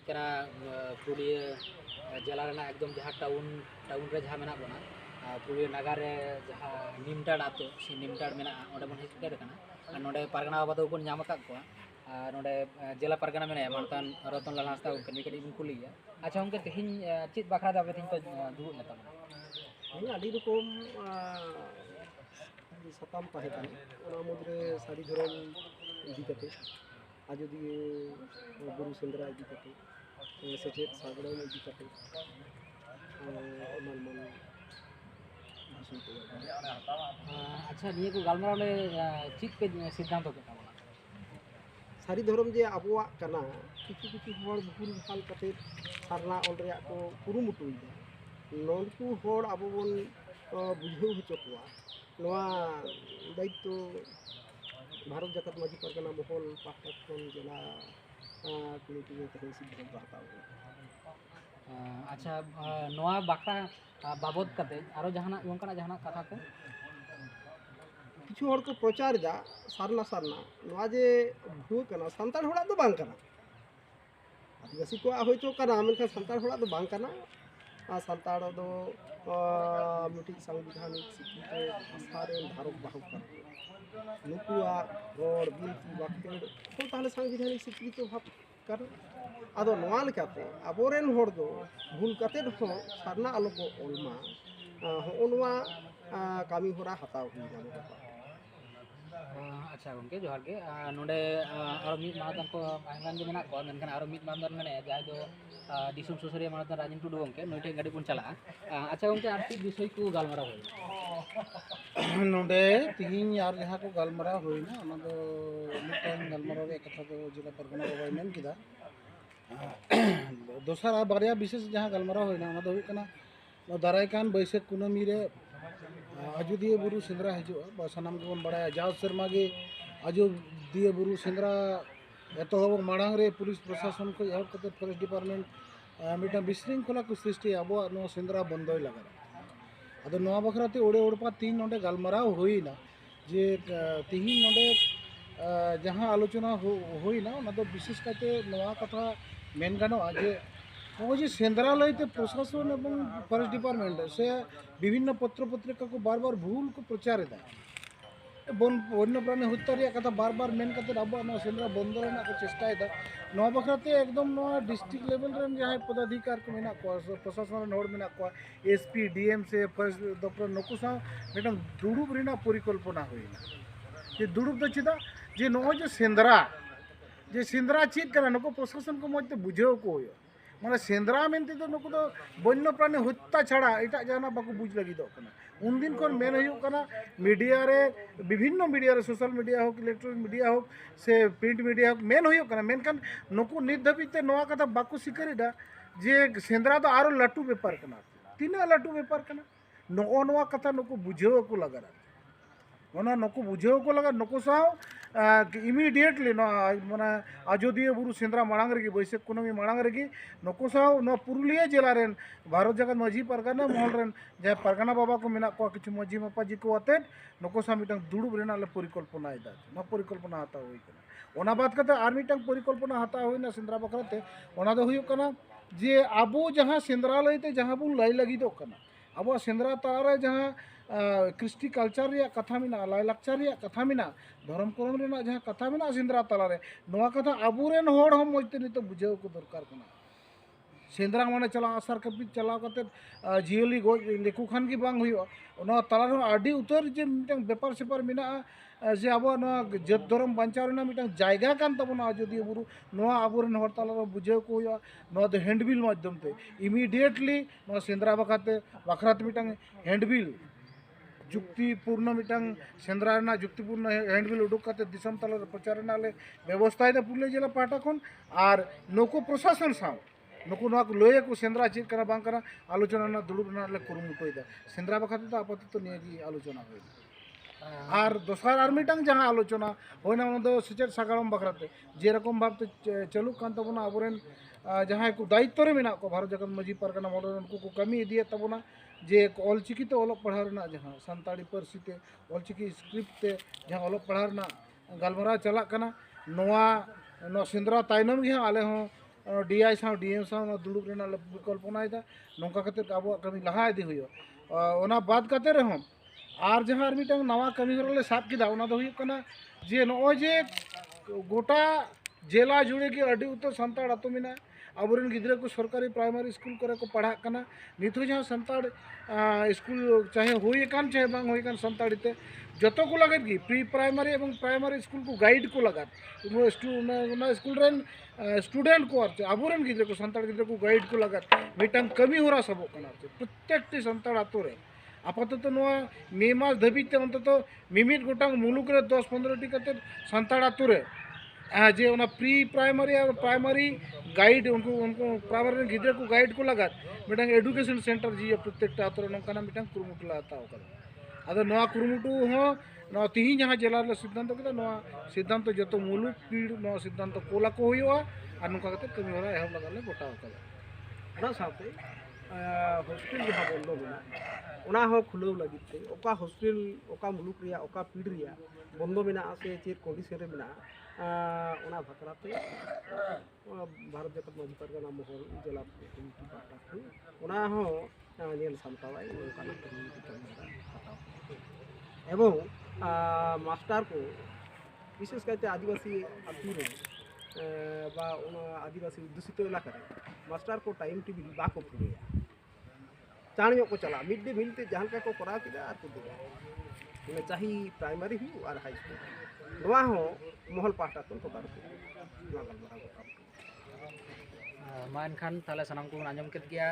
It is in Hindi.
करा पुरुलिया जिला रेना एकदम जहाँ टाउन टाउन रे जहाँ मेना बना पुरुलिया नगर रे जहाँ निमटाड़ आतो से निमटाड़ मेना ओडे बन हेज कर कना नोडे पारगना बाबा दो बन ᱧᱟᱢ ᱟᱠᱟᱫ ᱠᱚᱣᱟ नोडे जिला पारगना मेना मानतान रतन लाल हांसदा उनके निकट इन कुलिया अच्छा उनके तेहिन चेत बाखरा दा तेहिन तो दुरुब ना तबना ᱦᱮᱸ ᱟᱹᱰᱤ ᱨᱚᱠᱚᱢ ᱥᱟᱛᱟᱢ ᱛᱟᱦᱮᱸ ᱠᱟᱱᱟ ᱚᱱᱟ ᱢᱩᱫᱽᱨᱮ ᱥᱟᱹᱨᱤ ᱫᱷᱚᱨᱚᱢ ᱤᱫᱤ ᱠᱟᱛᱮ ᱟᱡᱚᱫᱤᱭᱟᱹ ᱵᱩᱨᱩ ᱥᱮᱸᱫᱽᱨᱟ ᱤᱫᱤ ᱠᱟᱛᱮ ᱥᱮᱪᱮᱫ ᱥᱟᱜᱟᱲᱚᱢ ᱤᱫᱤ ᱠᱟᱛᱮ ᱮᱢᱟᱱ ᱮᱢᱟᱱ ᱵᱤᱥᱚᱭ ᱛᱮ अच्छा निये को गालमाराव ले चेत पे सिद्धांत के तबना ᱥᱟᱹᱨᱤ ᱫᱷᱚᱨᱚᱢ ᱡᱮ ᱟᱵᱚᱣᱟᱜ ᱠᱟᱱᱟ ᱠᱤᱪᱷᱩ ᱠᱤᱪᱷᱩ ᱦᱚᱲ ᱵᱷᱩᱞ ᱵᱷᱟᱞ ᱠᱟᱛᱮ ᱥᱟᱨᱱᱟ ᱚᱞ ᱨᱮᱭᱟᱜ ᱠᱚ ᱠᱩᱨᱩᱢᱩᱴᱩᱭᱮᱫᱟ ᱱᱩᱠᱩ ᱦᱚᱲ ᱟᱵᱚ ᱵᱚᱱ ᱵᱩᱡᱷᱟᱹᱣ ᱦᱚᱪᱚ ᱠᱚᱣᱟ ᱱᱚᱣᱟ ᱫᱟᱭᱤᱛᱛᱚ भारत जाकत माझी परगना मोहल पाहता खन जिला कमिटी में तेहन सिद्धांत हताव अच्छा नोआ बाखरा बाबद कते आरो जहाना उनकना जहाना कथा को किछु हड़ को प्रचार दा सारना सारना नोआ जे भू कना संतान होड़ा दो बांग कना आदिवासी को होइतो कना मेनखान संतान होड़ा दो बांग कना संतान दो मिटी संविधानिक स्वीकृत भाषारे धारक बाहक कना नुकुआ रोड बिनती बाखेड़ तो ताले संविधानिक स्वीकृत भाव कर आदो नोआ लेकाते आबोरेन होड़ दो भूल काते हो सारना आलो को ओलमा हो नोआ कामी होरा हताव हुई जानो अच्छा गंके जोहार के नोडे आरो मिद मानदान को आंगन जे मेना को मेनखान आरो मिद मानदान मेने जाय दो दिसुम सुसरिया मानदान राजन टुडू गंके नोइटे गाड़ी बन चला अच्छा गंके आर्थिक विषय को गालमारा होय नोडे तिहिन यार जहाँ को गालमारा होइना ओना दो मिटान गालमारा रे कथा दो जिला परगना बाबाई मेन किदा दोसर बारिया विशेष जहाँ गालमारा होइना ओना दो हुई कना दाराय कान बैसाख कुनामी रे अयोध्या बुरु सेंद्रा हजुआ सानाम को बड़ा जाव शर्मा के अयोध्या बुरु सेंद्रा एतहब मांग रे पुलिस प्रशासन को एहब कते फॉरेस्ट डिपार्टमेंट मिटा विशृंखला को सृष्टि अब सेंद्रा बंदोय लगा अद नवा बखराते ओडे ओडपा तीन नोडे गालमाराव होइना जे तिहिन नोडे जहाँ आलोचना होइना ओना दो विशेष काते नवा कथा मेन गानो जे वो जे सेंद्रा लयते प्रशासन एवं फॉरेस्ट डिपार्टमेंट से विभिन्न पत्र पत्रिका को बार बार भूल को प्रचार दा बन वन्य प्राणी हत्या रे कथा बार बार मेन काते अब सेंद्रा बंद रेना को चेष्टा दा नवा बखराते एकदम नवा डिस्ट्रिक्ट लेवल रेन जहाँ पदाधिकारी को मेना को प्रशासन होड़ मेना को एसपी डीएम से फॉरेस्ट दफ्तर नुकु सा मेडम दुड़ुब रेना परिकल्पना होइना जे दुड़ुब दो चिदा जे नो जे सेंद्रा चीज कना नुकु प्रशासन को मजते बुझाव को होयो माने सेंद्रा मेनते तो नुकु दो वन्य प्राणी हत्या छाड़ा एटा जाना बाको बुझ लगी दो कना उन दिन कोन मेन हुई कना मीडिया रे विभिन्न मीडिया रे सोशल मीडिया हो इलेक्ट्रॉनिक मीडिया हो से प्रिंट मीडिया हो मेन हुई कना मेनखान नुकु नित धबिते नवा कथा बाको सिकरिदा जे सेंद्रा तो आरो लटू व्यापार कना तीना लटू व्यापार कना नवा कथा नुकु बुझाव को लगा ओना नुकु बुझाव को लगा नुकु साव इमिडिएटली माने अयोध्या बुरु सेंद्रा मांग रे बैसाख कुनामी मांग रे नुकु साव पुरुलिया जिला रेन भारत जागत माझी परगना महल रेन जहाँ परगना बाबा को मेना को किछु माझी मापाजी को आते नुकु साव मिटन दुड़ुब रेना ले परिकल्पना दा न परिकल्पना हता होई कना ओना बात कते आर मिटन परिकल्पना हता होइना सेंद्रा बखराते ओना दो हुई कना जे आबो जहाँ सेंद्रा लयते जहाँ बुन लाई लगी दो कना अब सेंद्रा तारे जहाँ क्रिस्टी कल्चर रे कथा मिना लाई लाक्चर रे कथा मिना धर्म करम रे जहाँ कथा मिना सेंद्रा तालारे नवा कथा आबुरेन होड़ हम मजते नितो बुझाव को दरकार कना सेंद्रा माने चला आसार कपि चला कते जियली गो लेकु खान की बांग हुई ओना तालारे आडी उतर जे मिटन व्यापार सेपार मिना जे अब जत धर्म बांचाव रेना मिटन जायगा कान तबना अयोध्या बुरु नवा आबुरेन होड़ तालारे बुझाव को हुई नवा दो हैंडबिल माध्यम ते इमिडिएटली नवा सेंद्रा बखराते मिटन हैंडबिल जुक्तिपूर्ण मिटन सेंद्रा जुक्तिपूर्ण हैंडबिल उडुक करते दिसम तल प्रचार व्यवस्था पुरुलिया जिला पाटा खन और नुकु प्रशासन साव नुकु लय को सेंद्रा चेक करा बांग करा आलोचना दुड़ुब ले कुरुमुटुदा सेंद्रा बखाते तो आपातत निये आलोचना होइना और दोसर आर मिटन जहाँ आलोचना होइना ओना दो सेचेद सागाड़म बखराते जे रकम भावते चलुक कान तबना आबोरेन जहाँ को दायित्व रे मेना को भारत जागत माझी परगना मॉडल उनको को कमी इदिए तबना जे ऑलचिकी तो ओलोक पढ़ा रेना जहाँ सानताड़ी पार्सी ते ऑलचिकी स्क्रिप्ट ते जहाँ ओलोक पढ़ा रेना गालमाराव चला कना नोआ सेंद्रा तायनम गे आले हों DI साव DM साव दुड़ुब रेना परिकल्पना नौका कते अब कमी लहा इदी हुई ओना बात कते रहो और जहाँ मिटन नवा कमी ले साब किदा ओना दो हुई कना जे नॉय जे गोटा जिला जुड़े के अड़ी उतर संताड़ आतो मिना अबरन गिद्रे को सरकारी प्राइमरी स्कूल करे को पढ़ा कना नित जहाँ संताड़ स्कूल चाहे हुई कान चाहे बांग हुई कान संताड़ीते जतो को लगत की प्री प्राइमरी एवं प्राइमरी स्कूल को गाइड को लगत स्कूल रेन स्टूडेंट को आते अबरन गिद्रे को संताड़ गिद्रे को गाइड को लगत मिटन कमी हो रहा सबो कना प्रत्येक टी संताड़ आतो रे आपातत मे मास धाबीते अंतत मिमिट गोटांग मुलुक रे 10-15 टी कते संताड़ आतो रे जे उना प्री प्राइमरी और प्राइमरी गाइड उनको उनको प्राइमरी गिद्रे को गाइड को लगत मिटन एजुकेशन सेंटर जी प्रत्येक टा आतो नंकाना मिटन कुरुमुटु लाताव कर अदो नवा कुरुमुटु हो नवा तिही जहां जिला रे सिद्धांत के नवा सिद्धांत जतो मुलुक पीड़ नवा सिद्धांत कोला को होयो और नुका कते कमी होरा एहब लगाले गोटाव कर ᱚᱱᱟ ᱥᱟᱶᱛᱮ ᱦᱚᱥᱯᱤᱴᱟᱞ ᱡᱟᱦᱟᱸ ᱵᱚᱱᱫᱚ ᱢᱮᱱᱟᱜ ᱚᱱᱟ ᱦᱚᱸ ᱠᱷᱩᱞᱟᱹᱣ ᱞᱟᱹᱜᱤᱫ ᱛᱮ ᱚᱠᱟ ᱦᱚᱥᱯᱤᱴᱟᱞ ᱚᱠᱟ ᱢᱩᱞᱩᱠ ᱨᱮᱭᱟᱜ ᱚᱠᱟ ᱯᱤᱲ ᱨᱮᱭᱟᱜ ᱵᱚᱱᱫᱚ ᱢᱮᱱᱟᱜᱼᱟ ᱥᱮ ᱪᱮᱫ ᱠᱚᱱᱰᱤᱥᱚᱱ ᱨᱮ ᱢᱮᱱᱟᱜᱼᱟ ᱚᱱᱟ ᱵᱟᱠᱷᱨᱟᱛᱮ ᱵᱷᱟᱨᱚᱛ ᱡᱟᱠᱟᱛ ᱢᱟᱹᱡᱷᱤ ᱯᱟᱨᱜᱟᱱᱟ ᱢᱚᱦᱚᱞ ᱡᱮᱞᱟ ᱠᱚᱢᱤᱴᱤ ᱯᱟᱦᱴᱟ ᱠᱷᱚᱱ ᱚᱱᱟ ᱦᱚᱸ ᱧᱮᱞ ᱥᱟᱢᱴᱟᱣᱟᱭ ᱱᱚᱝᱠᱟᱱᱟᱜ ᱠᱟᱹᱢᱤᱦᱚᱨᱟ ᱦᱟᱛᱟᱣ এবং মাস্টার को বিশেষ কাইতে আদিবাসী আত্মীয় বা আদিবাসী অধ্যুষিত এলাকায় মাস্টার को टाइम टेबिल बाको फुलिया चाण को चला मिड डे मिल ते जहाँ को कराव किदा और को दिया उन्हें चाही प्राइमरी ही और हाई स्कूल नवा हो महल पाहटा को तदारक मा एनखान ताले सनाम को आंजम केद गया